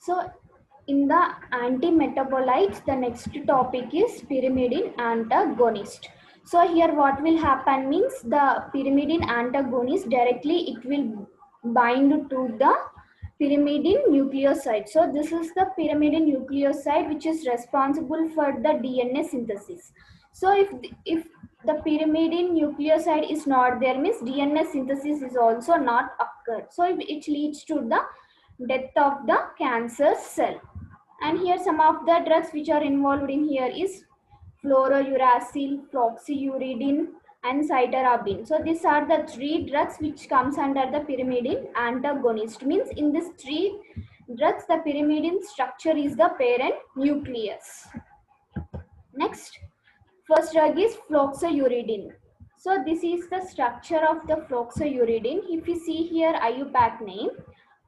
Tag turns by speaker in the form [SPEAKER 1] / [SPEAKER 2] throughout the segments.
[SPEAKER 1] So in the antimetabolites, the next topic is pyrimidine antagonist. So here what will happen means the pyrimidine antagonist directly it will bind to the pyrimidine nucleoside. So this is the pyrimidine nucleoside which is responsible for the DNA synthesis. So if the pyrimidine nucleoside is not there means DNA synthesis is also not occurred. So it leads to the death of the cancer cell. And here some of the drugs which are involved in here is fluorouracil, floxuridine and cytarabine. So these are the three drugs which comes under the pyrimidine antagonist. Means in these three drugs the pyrimidine structure is the parent nucleus. Next, first drug is floxuridine. So this is the structure of the floxuridine. If you see here IUPAC name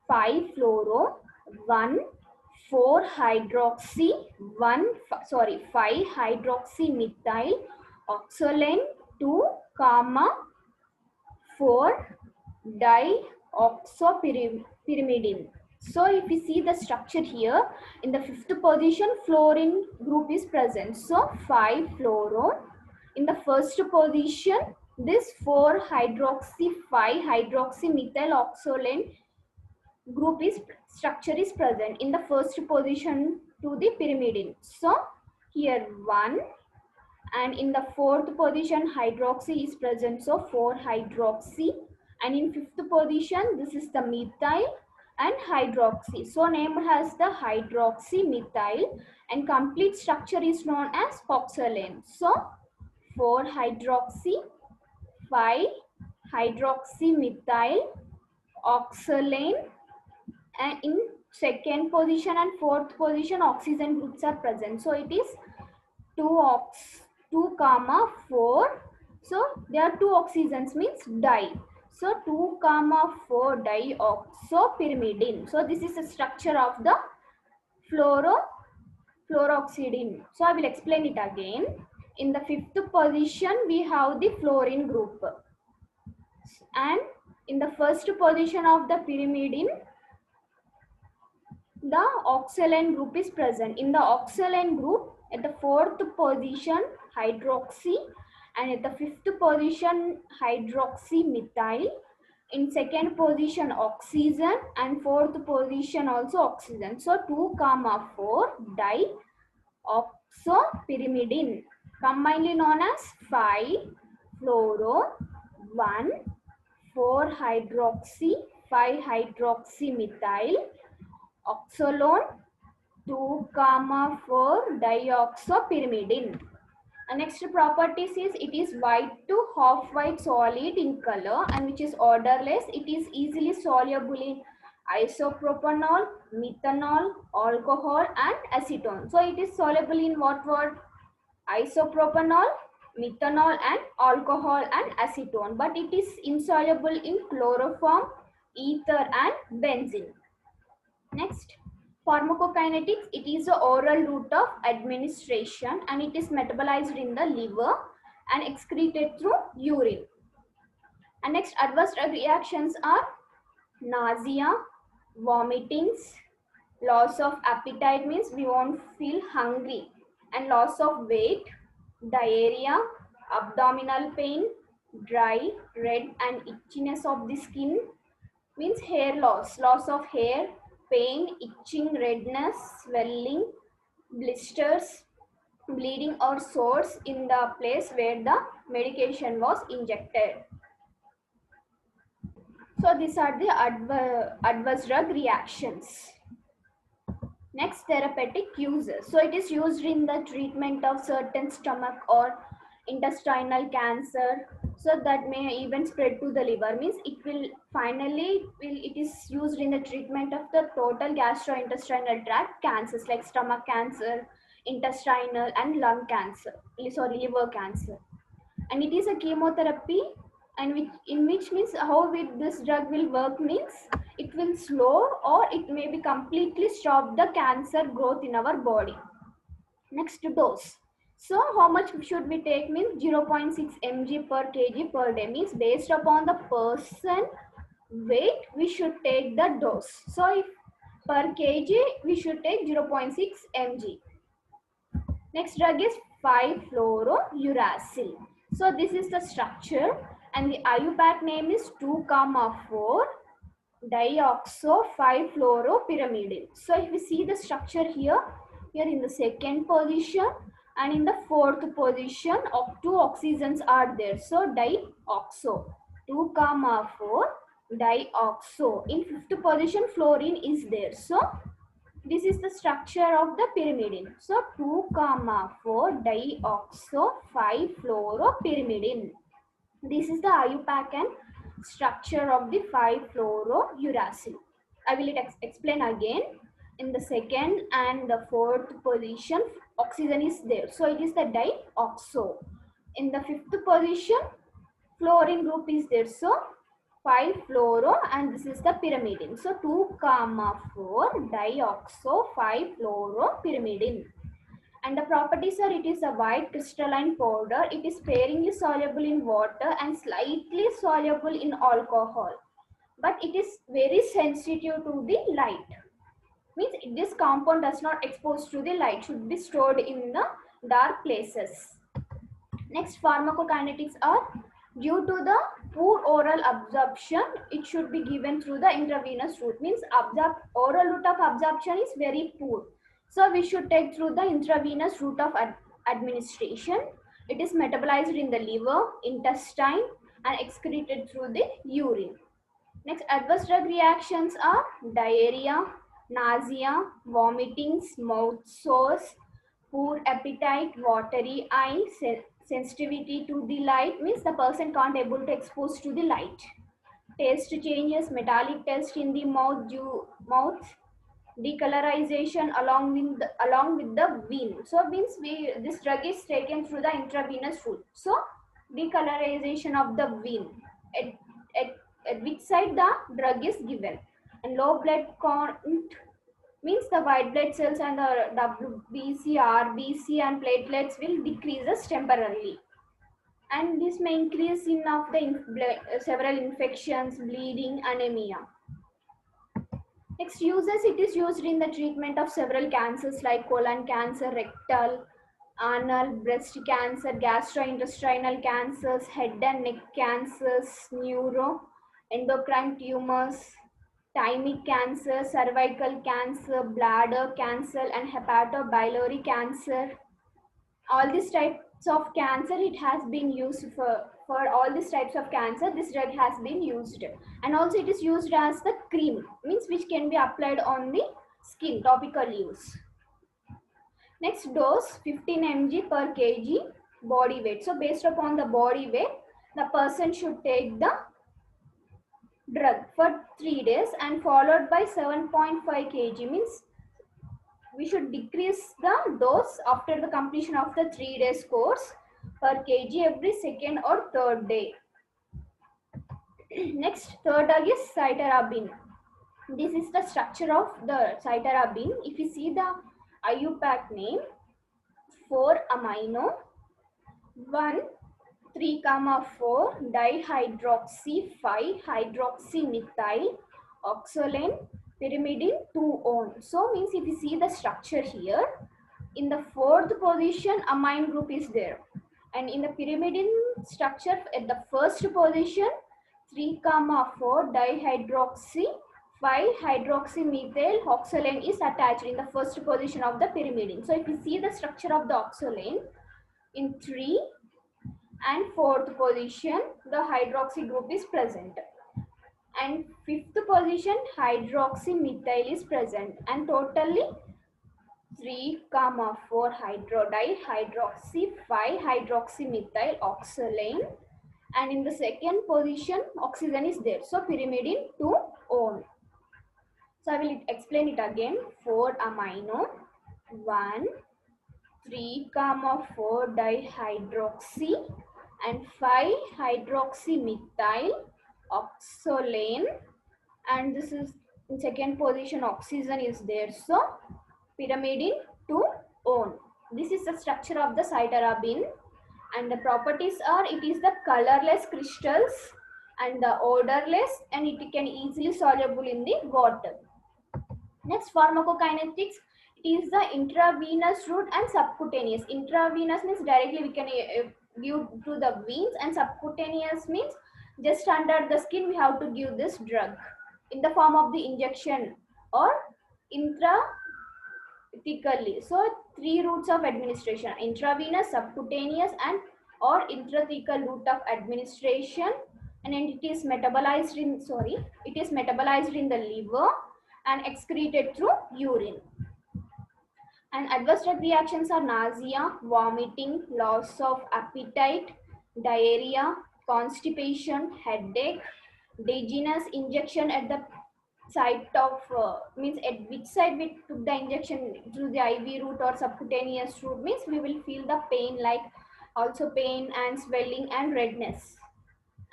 [SPEAKER 1] 5-fluoro 1,4-hydroxy 5-hydroxymethyl oxolane 2,4-dioxopyrimidine. So if you see the structure here, in the fifth position fluorine group is present. So 5-fluoro. In the first position, this 4-hydroxy-5-hydroxymethyl oxolane group is structure is present in the first position to the pyrimidine. So here 1, and in the fourth position hydroxy is present, so 4-hydroxy, and in fifth position this is the methyl and hydroxy, so named as the hydroxymethyl, and complete structure is known as oxolane. So 4-hydroxy 5-hydroxymethyl oxolane, and in second position and fourth position oxygen groups are present. So it is 2 comma 4. So there are 2 oxygens means di. So 2 comma 4 dioxopyrimidine. So this is the structure of the fluoroxidine. So I will explain it again. In the fifth position we have the fluorine group, and in the first position of the pyrimidine the oxalane group is present. In the oxalane group, at the fourth position hydroxy, and at the fifth position hydroxymethyl. In second position oxygen, and fourth position also oxygen. So 2 comma 4 dioxopyrimidine, commonly known as 5-fluoro 1,4-hydroxy 5-hydroxymethyl oxolone 2 comma 4 dioxopyrimidine. And next properties is it is white to half white solid in color, and which is odorless. It is easily soluble in isopropanol, methanol, alcohol and acetone. So it is soluble in what word? Isopropanol, methanol and alcohol and acetone, but it is insoluble in chloroform, ether and benzene. Next, pharmacokinetics. It is the oral route of administration, and it is metabolized in the liver and excreted through urine. And next, adverse drug reactions are nausea, vomitings, loss of appetite means we won't feel hungry, and loss of weight, diarrhea, abdominal pain, dry, red and itchiness of the skin means hair loss, loss of hair, pain, itching, redness, swelling, blisters, bleeding or sores in the place where the medication was injected. So these are the adverse drug reactions. Next, therapeutic uses. So it is used in the treatment of certain stomach or intestinal cancer, so that may even spread to the liver, means it will finally it is used in the treatment of the total gastrointestinal tract cancers like stomach cancer, intestinal and lung cancer, liver cancer. And it is a chemotherapy, and in which means how this drug will work means it will slow or it may be completely stop the cancer growth in our body. Next, dose. So how much should we take means 0.6 mg per kg per day, means based upon the person weight we should take the dose. So if Per kg we should take 0.6 mg. Next drug is 5-fluorouracil. So this is the structure and the IUPAC name is 2,4 dioxo 5-fluoropyrimidine. So if we see the structure here in the second position and in the fourth position of 2 oxygens are there. So dioxo 2,4 dioxo. In fifth position fluorine is there. So this is the structure of the pyrimidine. So 2,4 dioxo 5-fluoropyrimidine. This is the IUPAC and structure of the 5-fluorouracil. I will explain again. In the second and the fourth position, oxygen is there. So it is the dioxo. In the fifth position, fluorine group is there. So 5-fluoro and this is the pyrimidine. So 2,4 dioxo 5-fluoropyrimidine. And the properties are, it is a white crystalline powder. It is sparingly soluble in water and slightly soluble in alcohol. But it is very sensitive to the light. Means this compound does not expose to the light, should be stored in the dark places. Next, pharmacokinetics are, due to the poor oral absorption, it should be given through the intravenous route. Means oral route of absorption is very poor. So we should take through the intravenous route of administration. It is metabolized in the liver, intestine and excreted through the urine. Next, adverse drug reactions are diarrhea, nausea, vomitings, mouth sores, poor appetite, watery eye, sensitivity to the light, means the person can't able to expose to the light. Taste changes, metallic taste in the mouth, decolorization along with the vein. So means this drug is taken through the intravenous route. So decolorization of the vein, at which side the drug is given. And low blood count means the white blood cells and the WBC, RBC and platelets will decreases temporarily. And this may increase in of the several infections, bleeding, anemia. Next uses, it is used in the treatment of several cancers like colon cancer, rectal, anal, breast cancer, gastrointestinal cancers, head and neck cancers, neuro, endocrine tumors, thymic cancer, cervical cancer, bladder cancer and hepatobiliary cancer. All these types of cancer, it has been used for all these types of cancer, this drug has been used. And also it is used as the cream, means which can be applied on the skin, topical use. Next dose 15 mg per kg body weight. So based upon the body weight, the person should take the drug for 3 days and followed by 7.5 kg, means we should decrease the dose after the completion of the 3 days course per kg every second or third day. Next, third drug is Cytarabine. This is the structure of the Cytarabine. If you see the IUPAC name, 4-amino 1,3,4 dihydroxy 5-hydroxymethyl oxolane pyrimidine 2-on. So means if you see the structure here, in the fourth position amine group is there, and in the pyrimidine structure at the first position 3,4 dihydroxy 5-hydroxymethyl oxolane is attached in the first position of the pyrimidine. So if you see the structure of the oxolane, in 3 and fourth position the hydroxy group is present, and fifth position hydroxymethyl is present, and totally 3,4 dihydroxy 5-hydroxymethyl oxolane, and in the second position oxygen is there. So pyrimidine 2-on. So I will explain it again. 4-amino 1,3,4 dihydroxy and 5-hydroxymethyl oxolane, and this is in second position oxygen is there. So pyrimidine 2-on. This is the structure of the Cytarabine, and the properties are, it is the colorless crystals and the odorless, and it can easily soluble in the water. Next, pharmacokinetics. It is the intravenous route and subcutaneous. Intravenous means directly we can give through the veins, and subcutaneous means just under the skin we have to give this drug in the form of the injection or intrathecally. So three routes of administration: intravenous, subcutaneous, and or intrathecal route of administration. And it is metabolized in the liver and excreted through urine. And adverse drug reactions are nausea, vomiting, loss of appetite, diarrhea, constipation, headache, dizziness, injection at the site of means at which side we took the injection, through the IV route or subcutaneous route, means we will feel the pain, like also pain and swelling and redness.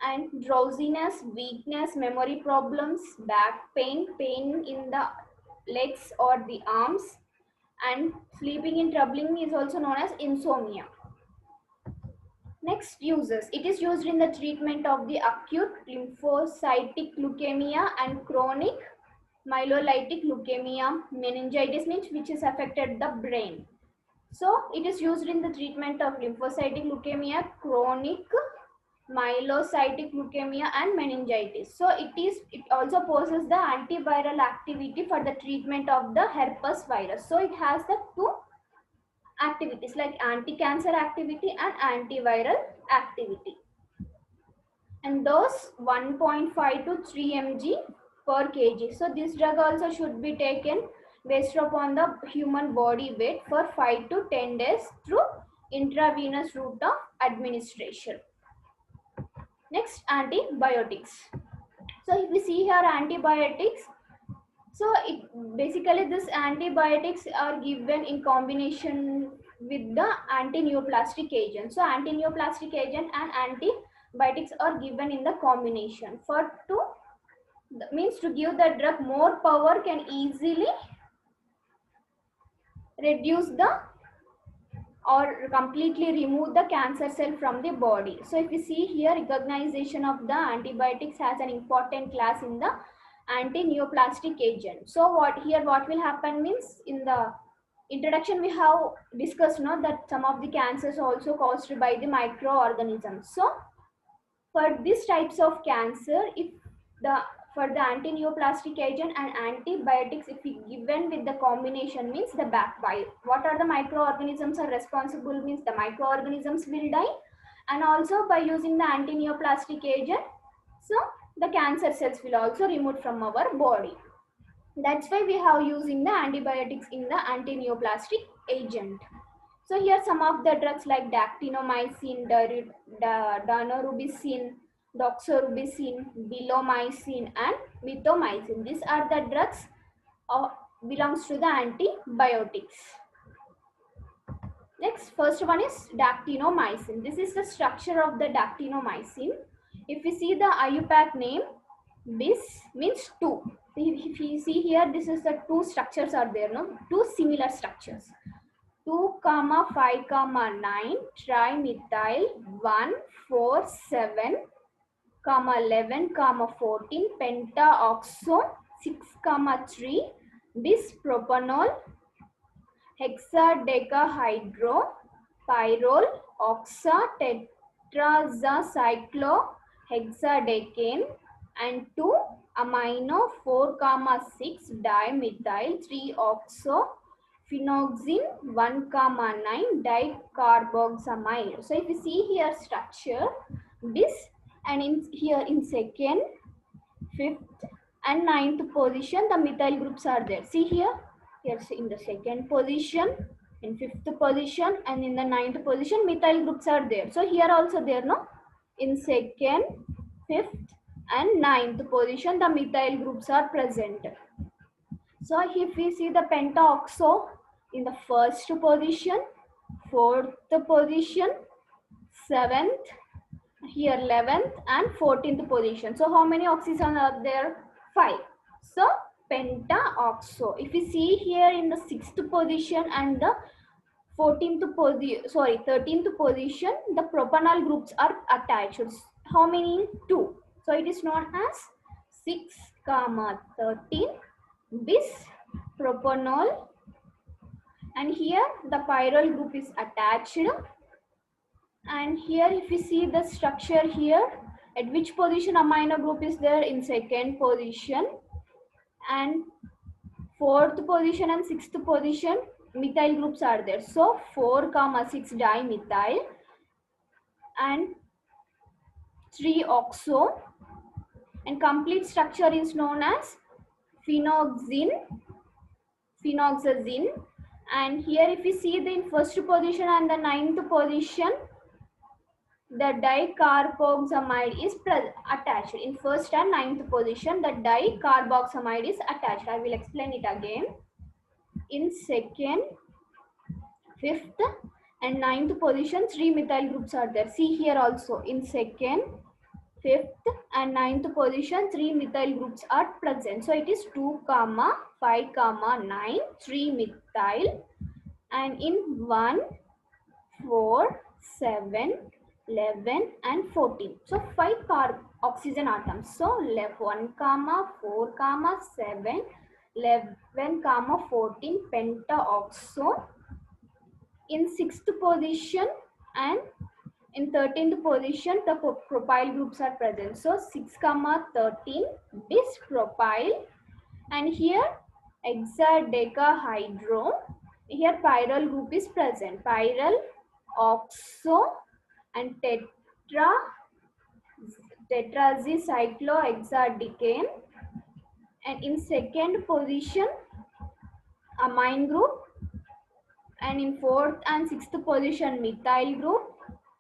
[SPEAKER 1] And drowsiness, weakness, memory problems, back pain, pain in the legs or the arms, and sleeping in troubling is also known as insomnia. Next, uses. It is used in the treatment of the acute lymphocytic leukemia and chronic myelolytic leukemia. Meningitis means which has affected the brain. So it is used in the treatment of lymphocytic leukemia, chronic myelocytic leukemia, and meningitis. So it also possesses the antiviral activity for the treatment of the herpes virus. So it has the two activities like anti-cancer activity and antiviral activity. And those 1.5 to 3 mg per kg. So this drug also should be taken based upon the human body weight for 5 to 10 days through intravenous route of administration. Next, antibiotics. So if we see here antibiotics, so basically this antibiotics are given in combination with the anti-neoplastic agent. So anti-neoplastic agent and antibiotics are given in the combination for means to give the drug more power, can easily reduce the or completely remove the cancer cell from the body. So if you see here, recognition of the antibiotics has an important class in the anti-neoplastic agent. So what will happen means, in the introduction we have discussed that some of the cancers are also caused by the microorganisms. So for these types of cancer, if for the anti-neoplastic agent and antibiotics, if we given with the combination, means the backfire. What are the microorganisms are responsible, means the microorganisms will die, and also by using the anti-neoplastic agent, so the cancer cells will also removed from our body. That's why we have using the antibiotics in the anti-neoplastic agent. So here some of the drugs like Dactinomycin, Daunorubicin, Doxorubicin, Belomycin, and Mitomycin. These are the drugs belongs to the antibiotics. Next, first one is Dactinomycin. This is the structure of the Dactinomycin. If we see the IUPAC name, BIS means two. If you see here, this is the two structures are there, two similar structures. 2, 5, 9 trimethyl 1, 4, 7, 11, 14 pentaoxo 6, 3 bispropanol hexadecahydro pyrrole oxa tetrazacyclohexadecane and 2 amino 4, 6 dimethyl 3 oxo phenoxin 1, 9 dicarboxamide. So if you see here structure, this and here in second, fifth and ninth position the methyl groups are there. See here in the second position, in fifth position, and in the ninth position methyl groups are there. So here also there, in second, fifth and ninth position the methyl groups are present. So if we see the pentaoxo in the first position, fourth position, 7th, here 11th and 14th position. So how many oxygen are there? 5. So pentaoxo. If we see here in the 6th position and the 13th position, the propanol groups are attached. How many? 2. So it is known as 6, 13 bis propanol, and here the pyrrole group is attached. And here if you see the structure here, at which position amino group is there? In second position, and fourth position and sixth position methyl groups are there. So 4,6 dimethyl and 3 oxo, and complete structure is known as phenoxazine. And here if you see the in first position and the ninth position, the dicarboxamide is attached. In first and ninth position, the dicarboxamide is attached. I will explain it again. In second, fifth and ninth position, 3 methyl groups are there. See here also, in second, fifth and ninth position, 3 methyl groups are present. So it is 2, 5, 9, 3 methyl, and in 1, 4, 7, 11 and 14. So 5 oxygen atoms. So 1, 4, 7, 11, 14 pentaoxo. In 6th position and in 13th position, the propyl groups are present. So 6, 13 bispropyl, and here hexadecahydro. Here pyrrole group is present. Pyrrole, oxo, and tetrazycyclohexadecane. And in second position, amine group, and in fourth and sixth position, methyl group.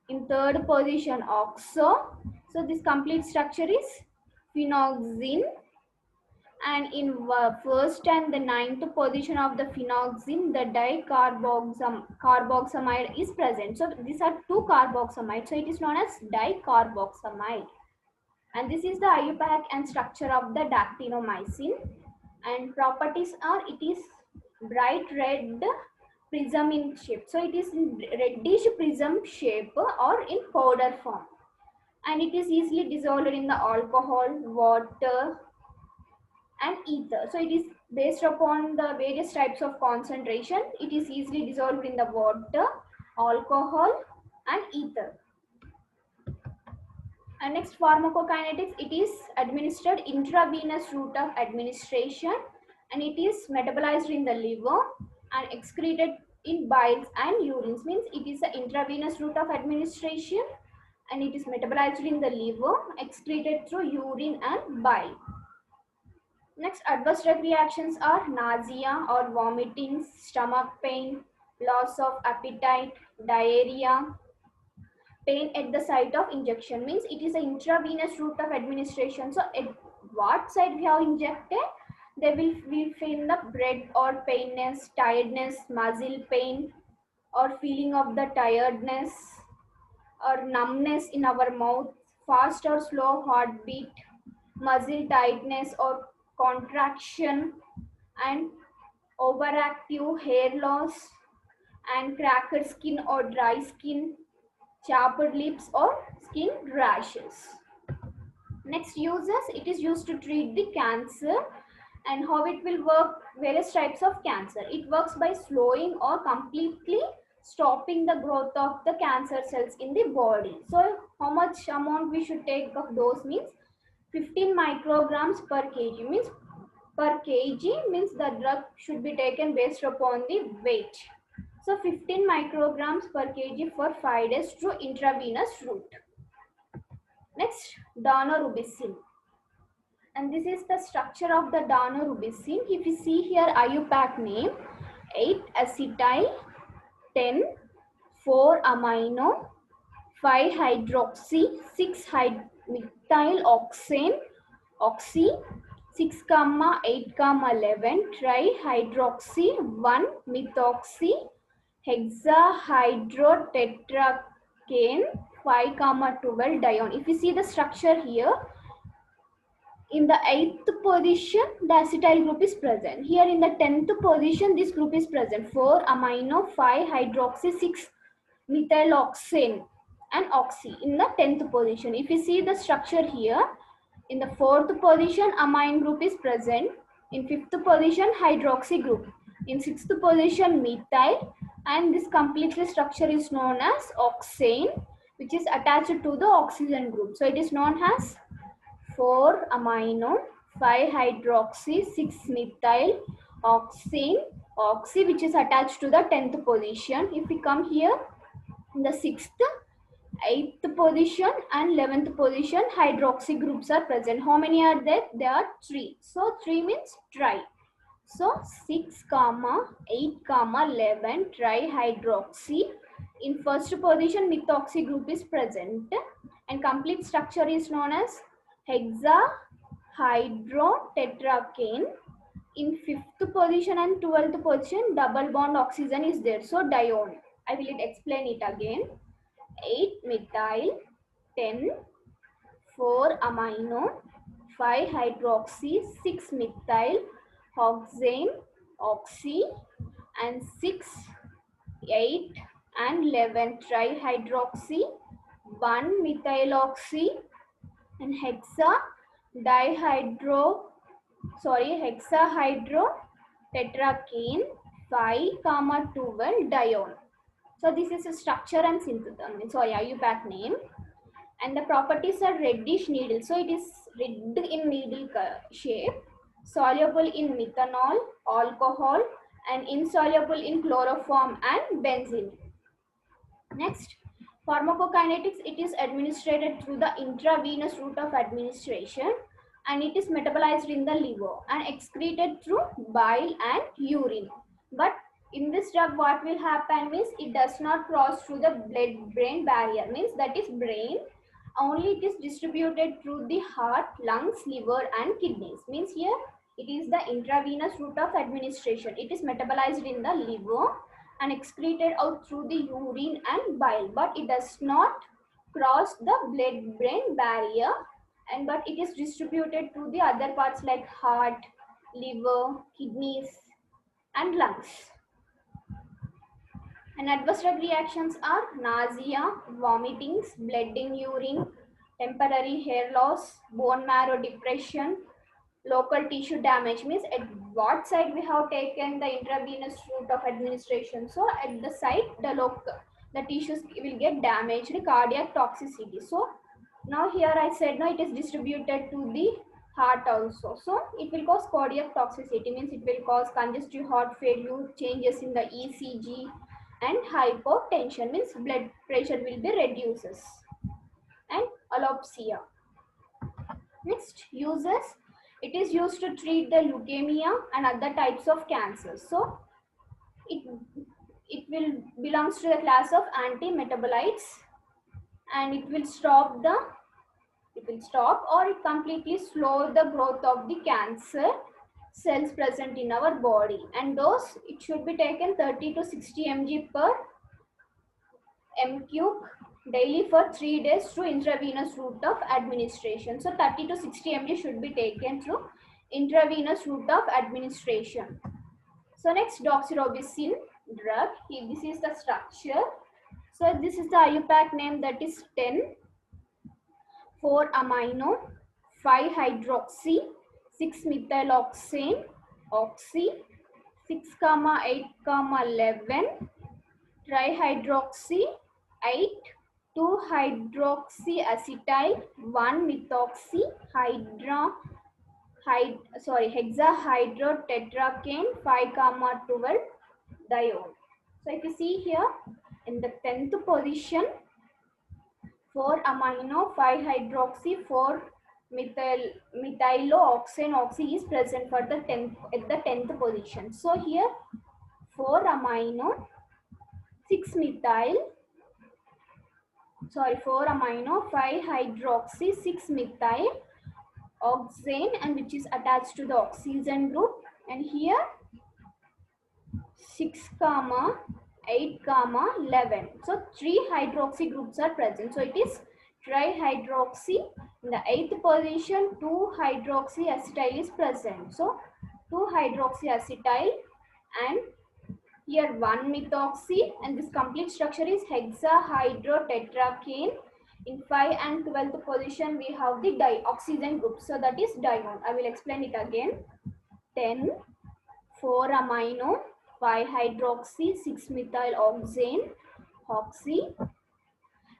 [SPEAKER 1] In third position, oxo. So this complete structure is phenoxazine. And in first and the ninth position of the phenoxazine, the dicarboxamide is present. So these are 2 carboxamides. So it is known as dicarboxamide. And this is the IUPAC and structure of the dactinomycin. And properties are, it is bright red prism in shape. So it is in reddish prism shape or in powder form. And it is easily dissolved in the alcohol, water, and ether. So it is based upon the various types of concentration. It is easily dissolved in the water, alcohol, and ether. And next, pharmacokinetics. It is administered intravenous route of administration, and it is metabolized in the liver and excreted in biles and urines. Means it is an intravenous route of administration, and it is metabolized in the liver, excreted through urine and bile. Next, adverse drug reactions are nausea or vomiting, stomach pain, loss of appetite, diarrhea, pain at the site of injection. Means it is an intravenous route of administration. So at what site we have injected, they will feel the bread or painness, tiredness, muscle pain, or feeling of the tiredness, or numbness in our mouth, fast or slow heartbeat, muscle tightness or contraction, and overactive hair loss, and cracked skin or dry skin, chapped lips or skin rashes. Next, uses. It is used to treat the cancer. And how it will work? Various types of cancer. It works by slowing or completely stopping the growth of the cancer cells in the body. So how much amount we should take of those? Means 15 micrograms per kg. Means per kg means the drug should be taken based upon the weight. So 15 micrograms per kg for 5 days through intravenous route. Next, Daunorubicin. And this is the structure of the Daunorubicin. If you see here, IUPAC name, 8 acetyl, 10 4 amino, 5 hydroxy, 6 methyl oxy, 6, 8, 11 trihydroxy, 1 methoxy, hexahydrotetracane, 5, 12 dione. If you see the structure here, in the 8th position, the acetyl group is present. Here in the 10th position, this group is present. 4 amino, 5 hydroxy, 6 methyloxane and oxy in the 10th position. If you see the structure here, in the 4th position, amine group is present. In 5th position, hydroxy group. In 6th position, methyl. And this completely structure is known as oxane, which is attached to the oxygen group. So it is known as 4 amino, 5 hydroxy, 6 methyl, oxane, oxy, which is attached to the 10th position. If we come here, in the 6th, 8th position and 11th position, hydroxy groups are present. How many are there? There are 3. So 3 means tri. So 6 comma 8 comma 11 trihydroxy. In first position, methoxy group is present, and complete structure is known as hexahydrotetracane. In 5th position and 12th position, double bond oxygen is there. So dione. I will explain it again. 8 methyl, 10, 4 amino, 5 hydroxy, 6 methyl, oxane, oxy, and 6, 8, and 11 trihydroxy, 1 methyloxy, and hexahydrotetracane, 5 comma 12 dione. So this is a structure and IUPAC name. And the properties are reddish needle. So it is red in needle shape, soluble in methanol, alcohol, and insoluble in chloroform and benzene. Next, pharmacokinetics. It is administered through the intravenous route of administration, and it is metabolized in the liver and excreted through bile and urine. But in this drug, what will happen means it does not cross through the blood-brain barrier, means that is brain. Only it is distributed through the heart, lungs, liver, and kidneys. Means here it is the intravenous route of administration. It is metabolized in the liver and excreted out through the urine and bile, but it does not cross the blood-brain barrier, and but it is distributed to the other parts like heart, liver, kidneys, and lungs. And adverse drug reactions are nausea, vomitings, blood in urine, temporary hair loss, bone marrow depression, local tissue damage. Means at what side we have taken the intravenous route of administration. So at the site, the tissues will get damaged, cardiac toxicity. So now here I said no, it is distributed to the heart also. So it will cause cardiac toxicity, means it will cause congestive heart failure, changes in the ECG, and hypotension, means blood pressure will be reduces, and alopsia. Next, uses. It is used to treat the leukemia and other types of cancers. So it will belongs to the class of antimetabolites, and it will stop or it completely slow the growth of the cancer cells present in our body. And those, it should be taken 30 to 60 mg per m³ daily for 3 days through intravenous route of administration. So 30 to 60 mg should be taken through intravenous route of administration. So next, doxorubicin drug. This is the structure. So this is the IUPAC name, that is 10, 4 amino, 5 hydroxy, 6 methyloxane, oxy, 6 comma 8 comma 11 trihydroxy, 8, 2 hydroxyacetyl, 1 methoxy, hexahydrotetracane, 5 comma 12 dione. So if you see here, in the 10th position, 4 amino, 5 hydroxy, 4 methyloxane, oxy is present for the 10th at the 10th position. So here 4 amino, 6 methyl, 4 amino, 5 hydroxy, 6 methyl oxane, and which is attached to the oxygen group. And here 6 comma 8 comma 11. So 3 hydroxy groups are present. So it is trihydroxy. In the 8th position, 2 hydroxyacetyl is present. So 2 hydroxyacetyl, and here 1 methoxy, and this complete structure is hexahydrotetracane. In 5 and 12th position, we have the dioxygen group. So that is dione. I will explain it again. 10, 4-amino, 5-hydroxy, 6-methyl-oxane, oxy,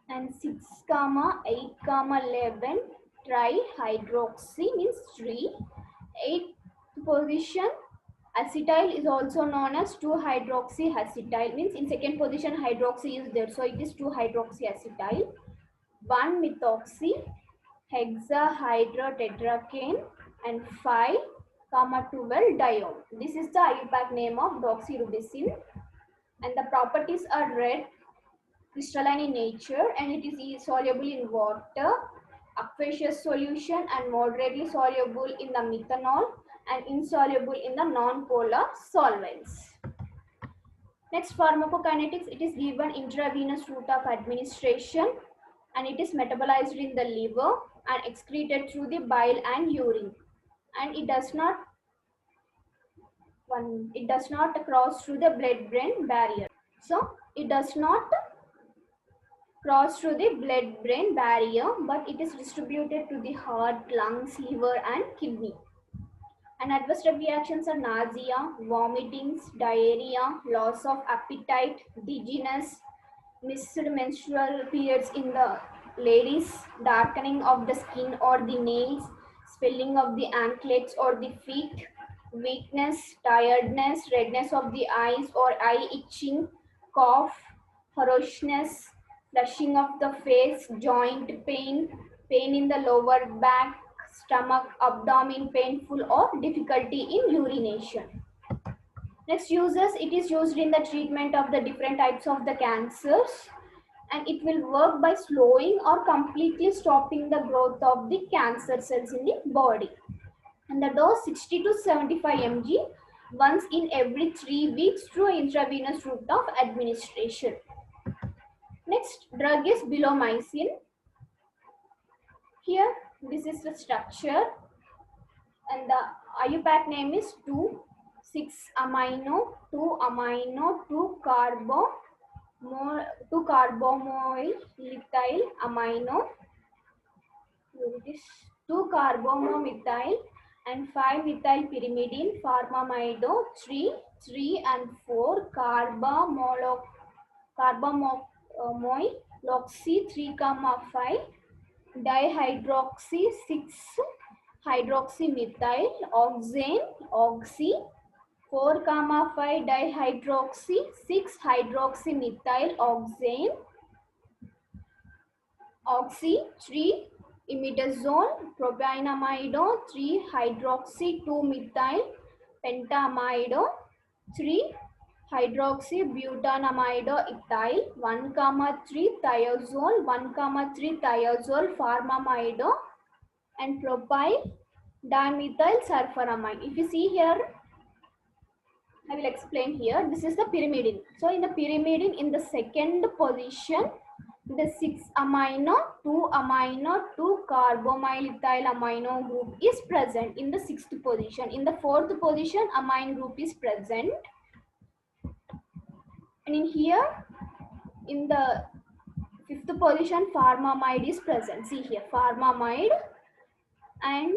[SPEAKER 1] and 6, 8, 11 trihydroxy means 3. 8th position acetyl is also known as 2-hydroxy acetyl, means in second position hydroxy is there, so it is 2-hydroxy acetyl. 1 methoxy hexahydrotetracane and 5, 12 diol. This is the IUPAC name of doxorubicin, and the properties are red, crystalline in nature, and it is soluble in water, aqueous solution, and moderately soluble in the methanol, and insoluble in the non-polar solvents. Next, pharmacokinetics. It is given intravenous route of administration, and it is metabolized in the liver and excreted through the bile and urine, and it does not cross through the blood-brain barrier. So it does not cross through the blood-brain barrier, but it is distributed to the heart, lungs, liver, and kidney. And adverse drug reactions are nausea, vomitings, diarrhea, loss of appetite, dizziness, missed menstrual periods in the ladies, darkening of the skin or the nails, swelling of the anklets or the feet, weakness, tiredness, redness of the eyes or eye itching, cough, hoarseness, flushing of the face, joint pain, pain in the lower back, stomach, abdomen painful, or difficulty in urination. Next, uses. It is used in the treatment of the different types of the cancers, and it will work by slowing or completely stopping the growth of the cancer cells in the body. And the dose 60 to 75 mg once in every 3 weeks through intravenous route of administration. Next drug is Belomycin. Here, this is the structure, and the IUPAC name is 2,6-amino, 2-amino, 2-carbomoyl lithyl amino. It is 2-carbomethyl and 5-methyl pyrimidine, pharmamido, 3, 3 and 4 carbamoyloxy 3, 5 dihydroxy 6 hydroxymethyl oxane oxy 4, 5 dihydroxy 6 hydroxymethyl oxane oxy 3 imidazole propionamido 3 hydroxy 2 methyl pentamido 3 hydroxybutanamido ethyl 1, 3 thiazole 1, 3 thiazole pharmamido and propyl dimethyl sulforamide. If you see here, I will explain here. This is the pyrimidine. So in the pyrimidine, in the second position, the 6-amino, 2-amino, 2-carbomethyl amino group is present in the 6th position. In the 4th position, amine group is present. And in here, in the 5th position, pharmamide is present. See here, pharmamide. And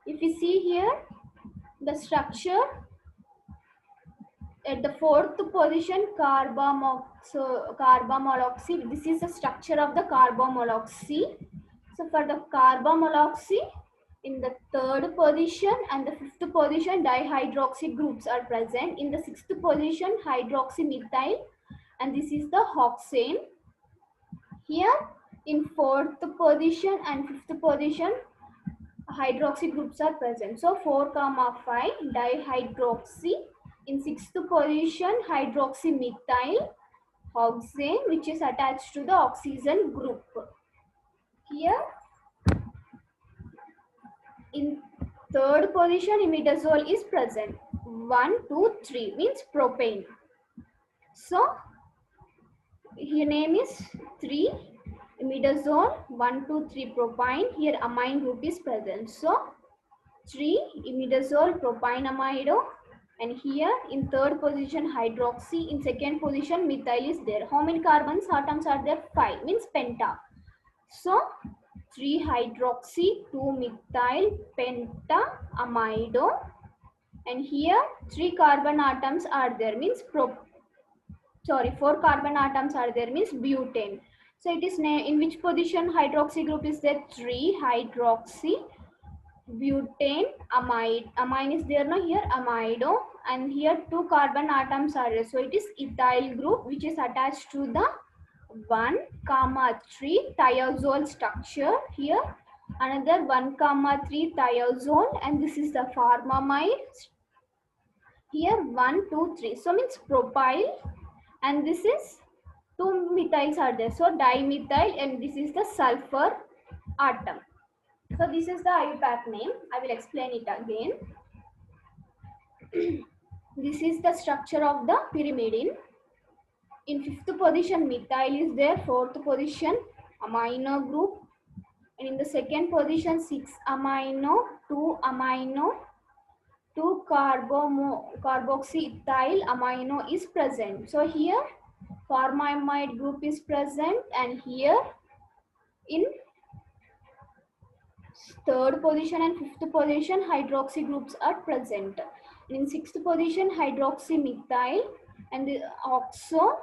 [SPEAKER 1] if you see here, the structure at the 4th position, carbamoloxy. This is the structure of the carbamoloxy. So for the carbamoloxy, in the 3rd position and the 5th position, dihydroxy groups are present. In the 6th position, hydroxymethyl, and this is the oxane. Here in 4th position and 5th position, hydroxy groups are present. So 4, 5 dihydroxy. In 6th position, hydroxymethyl oxane, which is attached to the oxygen group. Here in 3rd position, imidazole is present. 1, 2, 3 means propane. So here name is 3 imidazole, 1, 2, 3 propine. Here amine group is present. So 3 imidazole propionamido, and here in 3rd position hydroxy, in 2nd position methyl is there. How many carbons, atoms are there? 5 means penta. So 3 hydroxy 2 methyl pentamido, and here 3 carbon atoms are there, means 4 carbon atoms are there, means butane. So it is in which position hydroxy group is there? 3 hydroxy butane amide. Amine is there no here, amido, and here 2 carbon atoms are there. So it is ethyl group which is attached to the 1, 3 thiazole structure. Here another 1, 3 thiazole, and this is the formamide. Here 1, 2, 3. So means propyl, and this is 2 methyls are there. So dimethyl, and this is the sulfur atom. So this is the IUPAC name. I will explain it again. This is the structure of the pyrimidine. In 5th position methyl is there, 4th position amino group, and in the 2nd position 6 amino, 2 amino, 2 carboxyethyl amino is present. So here formamide group is present, and here in 3rd position and 5th position hydroxy groups are present. In 6th position hydroxymethyl and the oxo,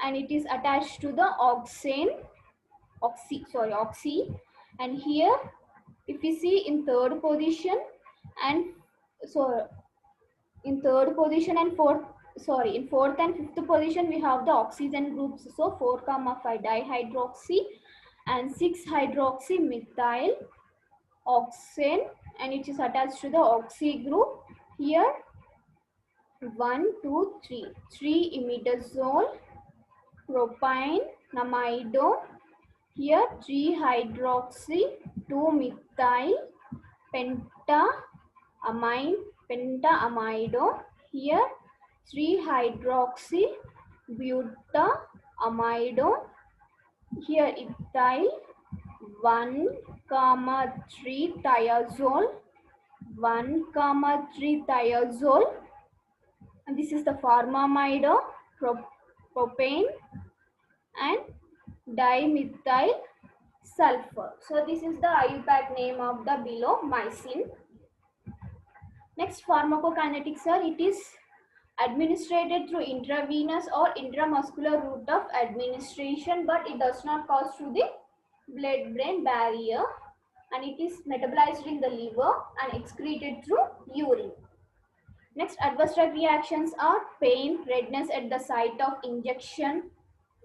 [SPEAKER 1] and it is attached to the oxy, and here if we see in 3rd position and in 3rd position and 4th in 4th and 5th position we have the oxygen groups. So 4, 5 dihydroxy and 6 hydroxymethyl oxane, and it is attached to the oxy group. Here 1, 2, 3 imidazole, propine, namido. Here 3 hydroxy, 2 methyl, pentaamido. Here 3 hydroxy, butamido. Here ethyl, 1, 3 thiazole, 1, 3 thiazole, and this is the formamide, propane, and dimethyl sulfur. So this is the IUPAC name of the Belomycin. Next, pharmacokinetics, sir. It is administered through intravenous or intramuscular route of administration, but it does not pass through the blood-brain barrier, and it is metabolized in the liver and excreted through urine. Next, adverse drug reactions are pain, redness at the site of injection,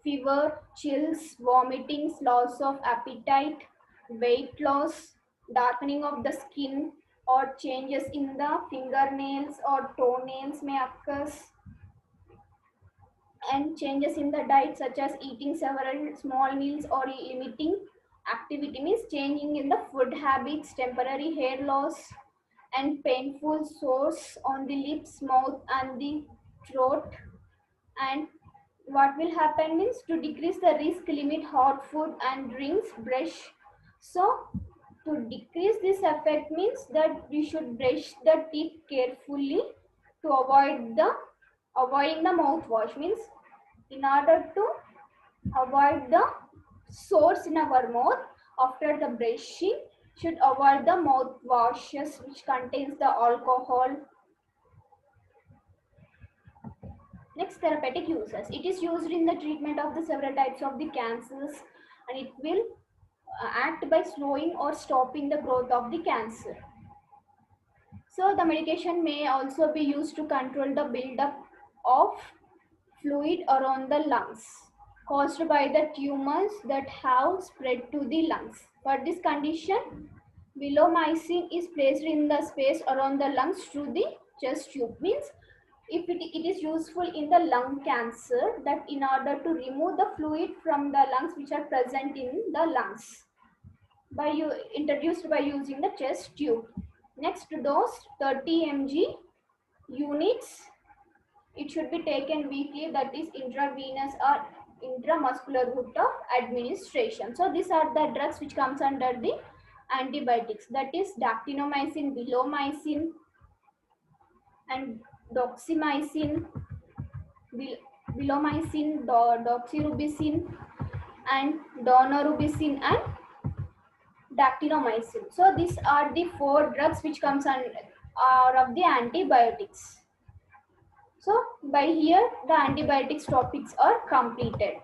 [SPEAKER 1] fever, chills, vomitings, loss of appetite, weight loss, darkening of the skin, or changes in the fingernails or toenails may occur, and changes in the diet such as eating several small meals or limiting activity, means changing in the food habits, temporary hair loss, and painful sores on the lips, mouth, and the throat. And what will happen means to decrease the risk, limit hot food and drinks, brush. So to decrease this effect means that we should brush the teeth carefully to avoiding the mouthwash, means in order to avoid the sores in our mouth after the brushing, should avoid the mouthwashes which contains the alcohol. Next, therapeutic uses. It is used in the treatment of the several types of the cancers, and it will act by slowing or stopping the growth of the cancer. So the medication may also be used to control the buildup of fluid around the lungs caused by the tumors that have spread to the lungs. For this condition, Belomycin is placed in the space around the lungs through the chest tube. Means if it is useful in the lung cancer, that in order to remove the fluid from the lungs which are present in the lungs, introduced by using the chest tube. Next dose 30 mg units. It should be taken weekly, that is intravenous or intramuscular route of administration. So these are the drugs which comes under the antibiotics, that is Dactinomycin, Belomycin, and Doxorubicin, Belomycin, Doxorubicin, and Daunorubicin, and Dactinomycin. So these are the 4 drugs which comes or of the antibiotics. So by here the antibiotics topics are completed.